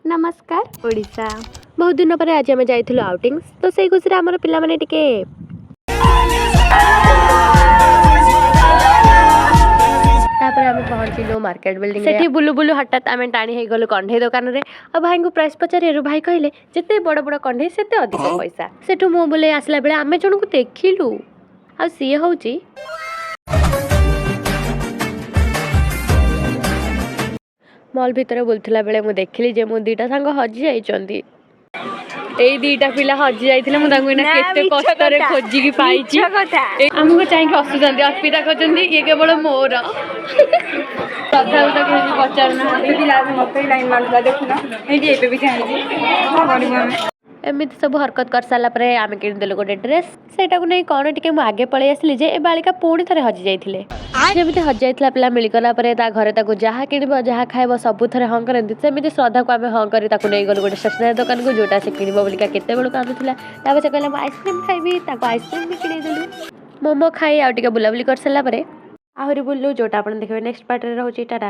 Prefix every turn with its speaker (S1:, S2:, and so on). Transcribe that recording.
S1: नमस्कार ओडिशा। बहुत दिन पर आज आम जाइलु आउटिंग तो से खुशी आमर पिला माने टिके तापर आम पहुँचलु मार्केट बिल्डिंग सेठी बुलु बुलु हठात आम टाणी हो गलु कंढे दुकान रे आ भाई को प्राइस पचारू भाई कहले जिते बड़ बड़ कंढे सेते अधिक पैसा सेठू मो बुले आसला बेले आम जन को देखिलु आ सी होची मॉल भितर बुलथिला बेले मु देखिली जे मो दीटा सांग हजि जाइचंदी एई दीटा पिला हजि जाइथिले मु तांको इना केते कष्ट रे खोजि की पाइची हमको चाहि के हसुचंदी अर्पिता कहचंदी ये केवल मोर कथा उता के पचारना
S2: पिला मते लाइन मारला देखुना एडी एबे भी चाहि को करिम हम
S1: एमती सब हरकत कर सारा पर आम किदेलु गोटे ड्रेस सेटा को नहीं कौन टे आगे पलि आसली जे ए बालिका पुणी थे हजि जाइथिले जमी हजि जाइथिला पिला मिलगला घरे जहाँ किणव जहाँ खाइब सबू थे हाँ करती सेमती श्रद्धा को आम हाँ कर नहीं गलु गोटे स्टेसनारी दुकान को जोटा से किणव बोलिका केते बेलू कांदुला से कहला आइसक्रीम खाइबी आइसक्रीम भी किणेदेलु मोमो खाई आउ टे बुलाबुली कर सारा आहरी बुलू जोटा आप देखिए नेक्स्ट पार्ट में रोचे टाटा।